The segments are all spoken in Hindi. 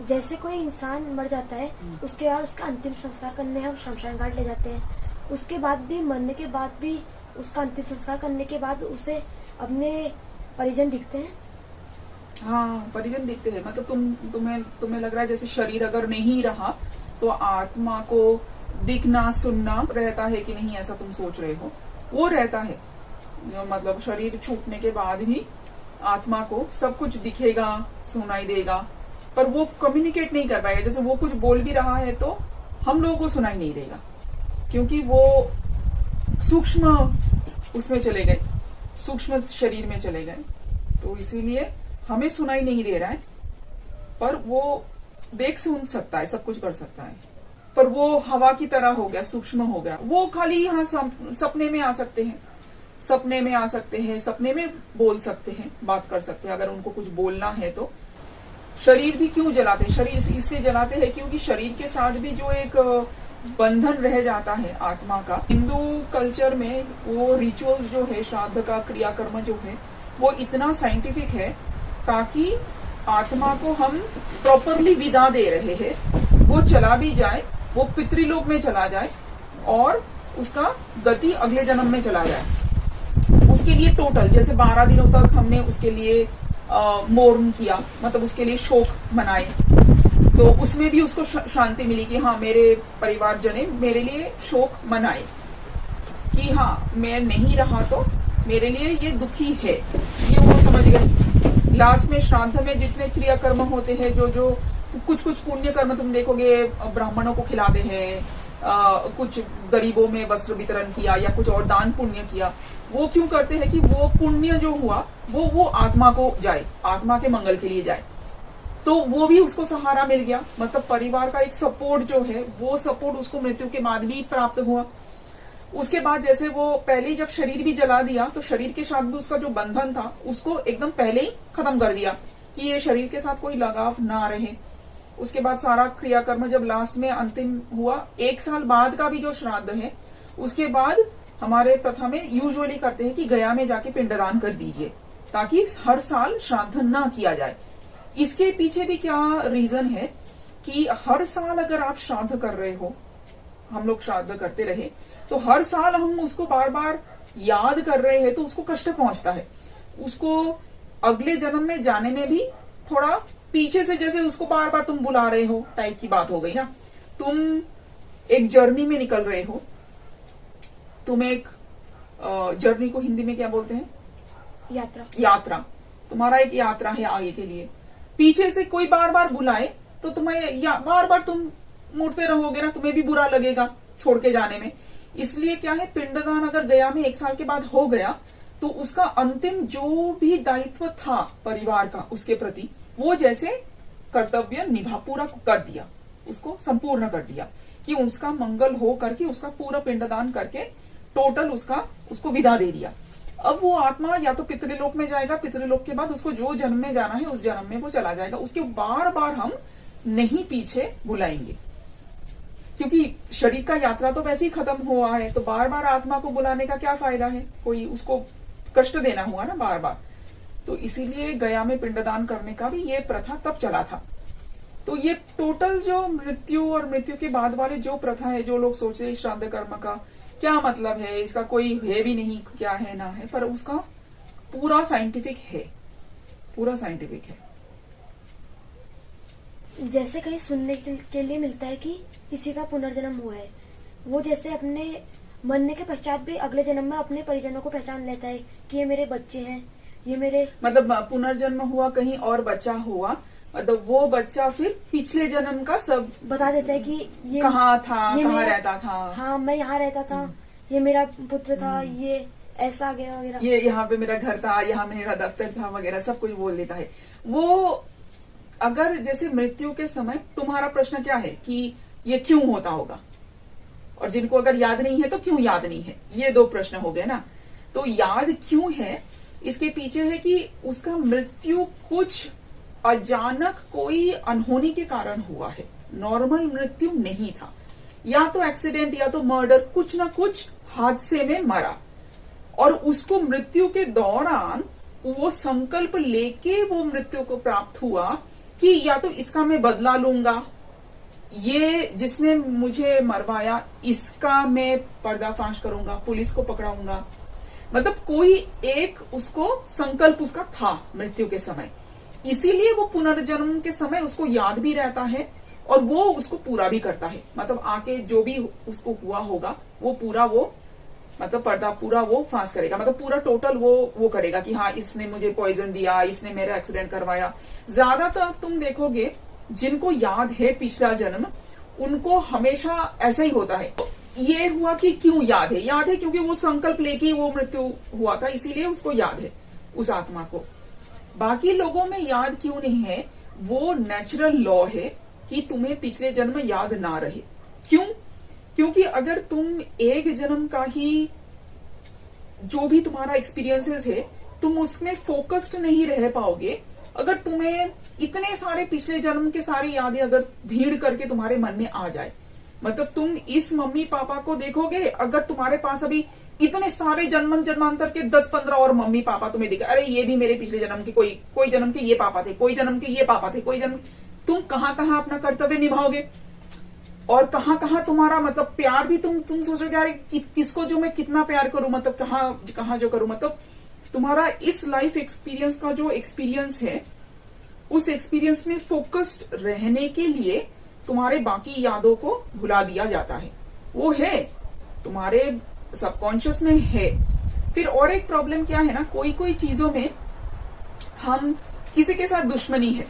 जैसे कोई इंसान मर जाता है, उसके बाद उसका अंतिम संस्कार करने हम शमशान घाट ले जाते हैं। उसके बाद भी, मरने के बाद भी, उसका अंतिम संस्कार करने के बाद उसे अपने परिजन दिखते हैं। हाँ, परिजन दिखते हैं। मतलब तुम्हें लग रहा है जैसे शरीर अगर नहीं रहा तो आत्मा को दिखना सुनना रहता है कि नहीं, ऐसा तुम सोच रहे हो? वो रहता है। मतलब शरीर छूटने के बाद भी आत्मा को सब कुछ दिखेगा, सुनाई देगा, पर वो कम्युनिकेट नहीं कर पाएगा। जैसे वो कुछ बोल भी रहा है तो हम लोगों को सुनाई नहीं देगा, क्योंकि वो सूक्ष्म उसमें चले गए, सूक्ष्म शरीर में चले गए। तो इसीलिए हमें सुनाई नहीं दे रहा है, पर वो देख सुन सकता है, सब कुछ कर सकता है। पर वो हवा की तरह हो गया, सूक्ष्म हो गया। वो खाली यहाँ सपने में आ सकते हैं, सपने में आ सकते हैं, सपने में बोल सकते हैं, बात कर सकते हैं अगर उनको कुछ बोलना है तो। शरीर भी क्यों जलाते हैं? शरीर इसलिए जलाते हैं क्योंकि शरीर के साथ भी जो एक बंधन रह जाता है आत्मा का। हिंदू कल्चर में वो रिचुअल्स जो है, श्राद्ध का क्रियाकर्म जो है, वो इतना साइंटिफिक है ताकि आत्मा को हम प्रॉपरली विदा दे रहे हैं। वो चला भी जाए, वो पितृलोक में चला जाए और उसका गति अगले जन्म में चला जाए। उसके लिए टोटल जैसे 12 दिनों तक हमने उसके लिए मोर्न किया, मतलब उसके लिए शोक मनाए, तो उसमें भी उसको शांति मिली कि हाँ, मेरे परिवारजने मेरे लिए शोक मनाए कि हाँ, मैं नहीं रहा तो मेरे लिए ये दुखी है, ये वो समझ गए। लास्ट में श्राद्ध में जितने क्रियाकर्म होते हैं, जो कुछ पुण्य कर्म तुम देखोगे, ब्राह्मणों को खिलाते हैं, कुछ गरीबों में वस्त्र वितरण किया या कुछ और दान पुण्य किया। वो क्यों करते हैं कि वो पुण्य जो हुआ वो आत्मा को जाए, आत्मा के मंगल के लिए जाए। तो वो भी उसको सहारा मिल गया। मतलब परिवार का एक सपोर्ट जो है, वो सपोर्ट उसको मृत्यु के बाद भी प्राप्त हुआ। उसके बाद जैसे वो पहले जब शरीर भी जला दिया तो शरीर के साथ भी उसका जो बंधन था उसको एकदम पहले ही खत्म कर दिया कि ये शरीर के साथ कोई लगाव ना रहे। उसके बाद सारा क्रियाकर्म जब लास्ट में अंतिम हुआ, 1 साल बाद का भी जो श्राद्ध है, उसके बाद हमारे प्रथा में यूजुअली करते हैं कि गया में जाके पिंडदान कर दीजिए ताकि हर साल श्राद्ध ना किया जाए। इसके पीछे भी क्या रीजन है कि हर साल अगर आप श्राद्ध कर रहे हो, हम लोग श्राद्ध करते रहे, तो हर साल हम उसको बार बार याद कर रहे हैं तो उसको कष्ट पहुंचता है। उसको अगले जन्म में जाने में भी थोड़ा पीछे से, जैसे उसको बार बार तुम बुला रहे हो टाइप की बात हो गई ना। तुम एक जर्नी में निकल रहे हो, तुम एक जर्नी को हिंदी में क्या बोलते हैं? यात्रा। तुम्हारा एक यात्रा है आगे के लिए। पीछे से कोई बार बार बुलाए तो तुम्हें बार बार तुम मुड़ते रहोगे ना, तुम्हें भी बुरा लगेगा छोड़ के जाने में। इसलिए क्या है, पिंडदान अगर गया में 1 साल के बाद हो गया तो उसका अंतिम जो भी दायित्व था परिवार का उसके प्रति, वो जैसे कर्तव्य पूरा कर दिया, उसको संपूर्ण कर दिया कि उसका मंगल हो करके उसका पूरा पिंडदान करके टोटल उसको विदा दे दिया। अब वो आत्मा या तो पितृलोक में जाएगा, पितृलोक के बाद उसको जो जन्म में जाना है उस जन्म में वो चला जाएगा। उसके बार बार हम नहीं पीछे बुलाएंगे, क्योंकि शरीर का यात्रा तो वैसे ही खत्म हुआ है, तो बार बार आत्मा को बुलाने का क्या फायदा है? कोई उसको कष्ट देना हुआ ना बार बार। तो इसीलिए गया में पिंडदान करने का भी ये प्रथा तब चला था। तो ये टोटल जो मृत्यु और मृत्यु के बाद वाले जो प्रथा है, जो लोग सोचते हैं श्राद्ध कर्म का क्या मतलब है, इसका कोई है भी नहीं, क्या है ना है, पर उसका पूरा साइंटिफिक है, पूरा साइंटिफिक है। जैसे कहीं सुनने के लिए मिलता है कि किसी का पुनर्जन्म हुआ है, वो जैसे अपने मरने के पश्चात भी अगले जन्म में अपने परिजनों को पहचान लेता है कि ये मेरे बच्चे हैं, ये मेरे, मतलब पुनर्जन्म हुआ कहीं और बच्चा हुआ, मतलब वो बच्चा फिर पिछले जन्म का सब बता देता है कि ये कहाँ था, कहाँ रहता था, हाँ मैं यहाँ रहता था, ये मेरा पुत्र था, ये ऐसा गया वगैरह, ये यहाँ पे मेरा घर था, यहाँ मेरा दफ्तर था वगैरह सब कुछ बोल देता है वो। अगर जैसे मृत्यु के समय तुम्हारा प्रश्न क्या है कि ये क्यों होता होगा, और जिनको अगर याद नहीं है तो क्यों याद नहीं है, ये 2 प्रश्न हो गए ना। तो याद क्यों है, इसके पीछे है कि उसका मृत्यु कुछ अचानक कोई अनहोनी के कारण हुआ है, नॉर्मल मृत्यु नहीं था, या तो एक्सीडेंट या तो मर्डर, कुछ ना कुछ हादसे में मरा। और उसको मृत्यु के दौरान वो संकल्प लेके वो मृत्यु को प्राप्त हुआ कि या तो इसका मैं बदला लूंगा, ये जिसने मुझे मरवाया इसका मैं पर्दाफाश करूंगा, पुलिस को पकड़ाऊंगा। मतलब कोई एक उसको संकल्प उसका था मृत्यु के समय, इसीलिए वो पुनर्जन्म के समय उसको याद भी रहता है और वो उसको पूरा भी करता है। मतलब आके जो भी उसको हुआ होगा वो पूरा वो मतलब पर्दा पूरा वो फांस करेगा, मतलब पूरा टोटल वो करेगा कि हाँ इसने मुझे पॉइजन दिया, इसने मेरा एक्सीडेंट करवाया। ज्यादातर तुम देखोगे जिनको याद है पिछला जन्म, उनको हमेशा ऐसा ही होता है। ये हुआ कि क्यों याद है? याद है क्योंकि वो संकल्प लेके वो मृत्यु हुआ था, इसीलिए उसको याद है उस आत्मा को। बाकी लोगों में याद क्यों नहीं है? वो नेचुरल लॉ है कि तुम्हें पिछले जन्म याद ना रहे। क्यों? क्योंकि अगर तुम एक जन्म का ही जो भी तुम्हारा एक्सपीरियंसेस है तुम उसमें फोकस्ड नहीं रह पाओगे। अगर तुम्हें इतने सारे पिछले जन्म के सारे यादें अगर भीड़ करके तुम्हारे मन में आ जाए, मतलब तुम इस मम्मी पापा को देखोगे, अगर तुम्हारे पास अभी इतने सारे जन्मांतर के 10-15 और मम्मी पापा तुम्हें दिखे, अरे ये भी मेरे पिछले जन्म के कोई जन्म के ये पापा थे, कोई जन्म के ये पापा थे, कोई जन्म, तुम कहां कहां अपना कर्तव्य निभाओगे और कहां कहां तुम्हारा मतलब प्यार भी तुम सोचोगे अरे किसको जो मैं कितना प्यार करूं, मतलब कहां जो करूं। मतलब तुम्हारा इस लाइफ एक्सपीरियंस का जो एक्सपीरियंस है उस एक्सपीरियंस में फोकस्ड रहने के लिए तुम्हारे बाकी यादों को भुला दिया जाता है। वो है तुम्हारे सबकॉन्शियस में है। फिर और एक प्रॉब्लम क्या है ना, कोई चीजों में हम किसी के साथ दुश्मनी है,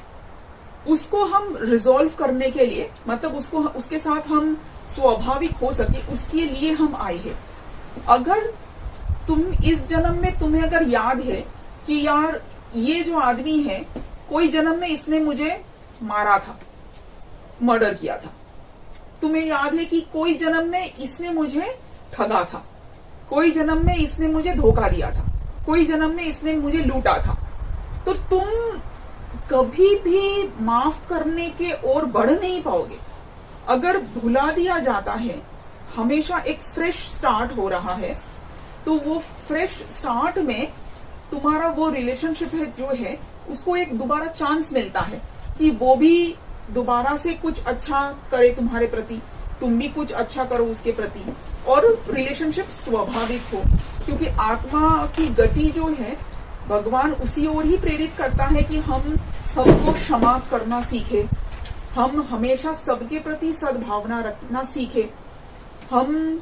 उसको हम रिजॉल्व करने के लिए, मतलब उसके साथ हम स्वाभाविक हो सके उसके लिए हम आए हैं। अगर तुम इस जन्म में तुम्हें अगर याद है कि यार ये जो आदमी है कोई जन्म में इसने मुझे मारा था, मर्डर किया था, तुम्हें याद है कि कोई जन्म में इसने मुझे ठगा था, कोई जन्म में इसने मुझे धोखा दिया था, कोई जन्म में इसने मुझे लूटा था, तो तुम कभी भी माफ करने के ओर बढ़ नहीं पाओगे। अगर भुला दिया जाता है, हमेशा एक फ्रेश स्टार्ट हो रहा है, तो वो फ्रेश स्टार्ट में तुम्हारा वो रिलेशनशिप है जो है उसको एक दोबारा चांस मिलता है कि वो भी दोबारा से कुछ अच्छा करे तुम्हारे प्रति, तुम भी कुछ अच्छा करो उसके प्रति और रिलेशनशिप स्वाभाविक हो। क्योंकि आत्मा की गति जो है भगवान उसी ओर ही प्रेरित करता है कि हम सबको क्षमा करना सीखे, हम हमेशा सबके प्रति सद्भावना रखना सीखे, हम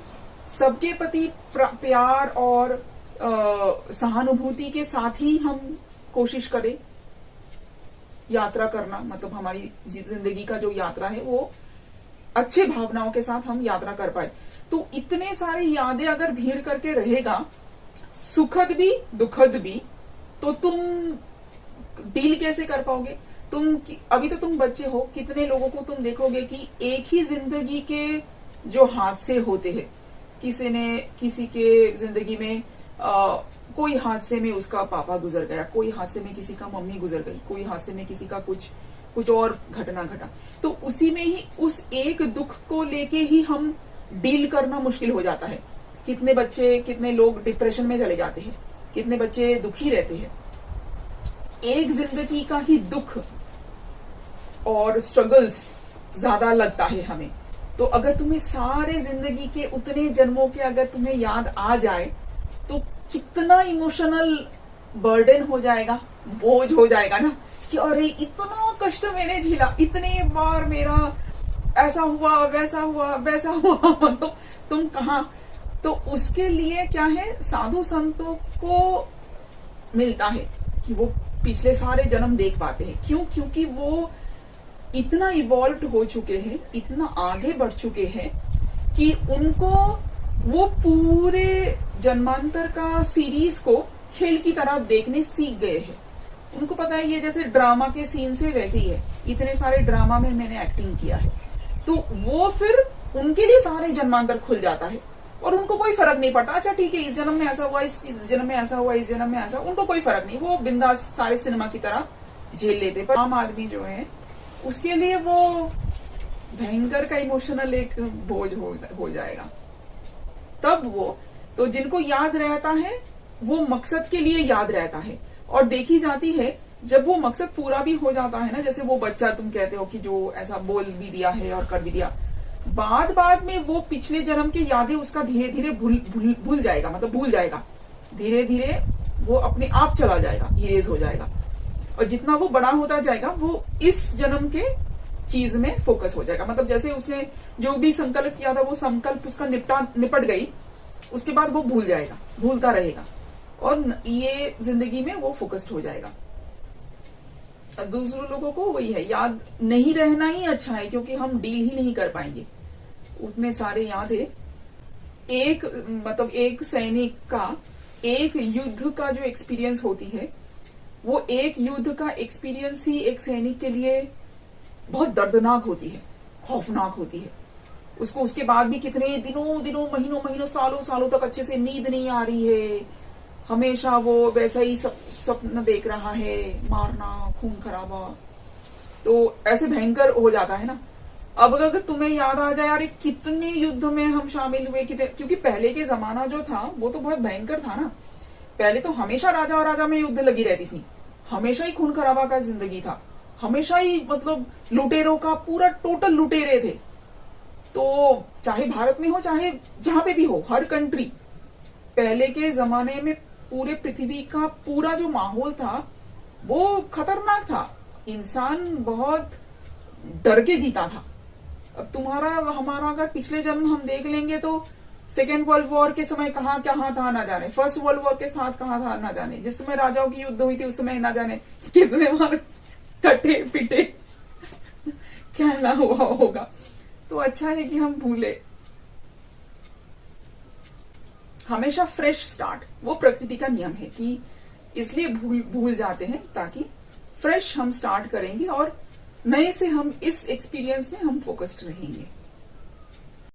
सबके प्रति प्यार और सहानुभूति के साथ ही हम कोशिश करें यात्रा करना। मतलब हमारी जिंदगी का जो यात्रा है वो अच्छे भावनाओं के साथ हम यात्रा कर पाए। तो इतने सारे यादें अगर भीड़ करके रहेगा, सुखद भी दुखद भी, तो तुम डील कैसे कर पाओगे? अभी तो तुम बच्चे हो, कितने लोगों को तुम देखोगे कि एक ही जिंदगी के जो हादसे होते हैं, किसी के जिंदगी में कोई हादसे में उसका पापा गुजर गया, कोई हादसे में किसी का मम्मी गुजर गई, कोई हादसे में किसी का कुछ और घटना घटा, तो उसी में ही उस एक दुख को लेके ही हम डील करना मुश्किल हो जाता है। कितने लोग डिप्रेशन में चले जाते हैं, कितने बच्चे दुखी रहते हैं। एक जिंदगी का ही दुख और स्ट्रगल्स ज्यादा लगता है हमें। तो अगर तुम्हें सारे जिंदगी के उतने जन्मों के अगर तुम्हें याद आ जाए तो कितना इमोशनल बर्डन हो जाएगा, बोझ हो जाएगा ना कि अरे इतना कष्ट मैंने झेला, इतने बार मेरा ऐसा हुआ वैसा हुआ मतलब तुम कहां। तो उसके लिए क्या है, साधु संतों को मिलता है कि वो पिछले सारे जन्म देख पाते हैं। क्यों? क्योंकि वो इतना इवॉल्व हो चुके हैं, इतना आगे बढ़ चुके हैं कि उनको वो पूरे जन्मांतर का सीरीज को खेल की तरह देखने सीख गए हैं। उनको पता है ये जैसे ड्रामा के सीन से वैसे ही है, इतने सारे ड्रामा में मैंने एक्टिंग किया है, तो वो फिर उनके लिए सारे जन्मांतर खुल जाता है और उनको कोई फर्क नहीं पड़ता। अच्छा ठीक है, इस जन्म में ऐसा हुआ, इस जन्म में ऐसा हुआ, इस जन्म में ऐसा, उनको कोई फर्क नहीं, वो बिंदास सारे सिनेमा की तरह झेल लेते। पर आम आदमी जो है उसके लिए वो भयंकर का इमोशनल एक बोझ हो जाएगा। तब वो तो जिनको याद रहता है वो मकसद के लिए याद रहता है। और देखी जाती है जब वो मकसद पूरा भी हो जाता है ना, जैसे वो बच्चा तुम कहते हो कि जो ऐसा बोल भी दिया है और कर भी दिया, बाद में वो पिछले जन्म की यादें उसका धीरे धीरे भूल जाएगा, मतलब भूल जाएगा, धीरे धीरे वो अपने आप चला जाएगा, इरेज हो जाएगा। और जितना वो बड़ा होता जाएगा वो इस जन्म के चीज में फोकस हो जाएगा। मतलब जैसे उसने जो भी संकल्प किया था वो संकल्प उसका निपट गई, उसके बाद वो भूल जाएगा, भूलता रहेगा और ये जिंदगी में वो फोकस्ड हो जाएगा। दूसरों लोगों को वही है, याद नहीं रहना ही अच्छा है, क्योंकि हम डील ही नहीं कर पाएंगे, उतने सारे याद है। एक सैनिक का एक युद्ध का जो एक्सपीरियंस होती है, वो एक युद्ध का एक्सपीरियंस ही एक सैनिक के लिए बहुत दर्दनाक होती है, खौफनाक होती है। उसको उसके बाद भी कितने दिनों महीनों सालों तक अच्छे से नींद नहीं आ रही है, हमेशा वो वैसा ही सपना देख रहा है, मारना, खून खराबा, तो ऐसे भयंकर हो जाता है ना। अब अगर तुम्हें याद आ जाए यार कितने युद्ध में हम शामिल हुए, क्योंकि पहले के जमाना जो था वो तो बहुत भयंकर था ना। पहले तो हमेशा राजा और राजा में युद्ध लगी रहती थी, हमेशा ही खून खराबा का जिंदगी था, हमेशा ही मतलब लुटेरों का पूरा टोटल लुटेरे थे। तो चाहे भारत में हो चाहे जहां पे भी हो, हर कंट्री, पहले के जमाने में पूरे पृथ्वी का पूरा जो माहौल था वो खतरनाक था, इंसान बहुत डर के जीता था। अब हमारा अगर पिछले जन्म हम देख लेंगे तो सेकेंड वर्ल्ड वॉर के समय कहाँ था ना जाने, फर्स्ट वर्ल्ड वॉर के साथ कहाँ था ना जाने, जिस समय राजाओं की युद्ध हुई थी उस समय ना जाने कितने बार कटे पिटे क्या ना हुआ होगा। तो अच्छा है कि हम भूले, हमेशा फ्रेश स्टार्ट, वो प्रकृति का नियम है कि इसलिए भूल जाते हैं ताकि फ्रेश हम स्टार्ट करेंगे और नए से हम इस एक्सपीरियंस में हम फोकस्ड रहेंगे।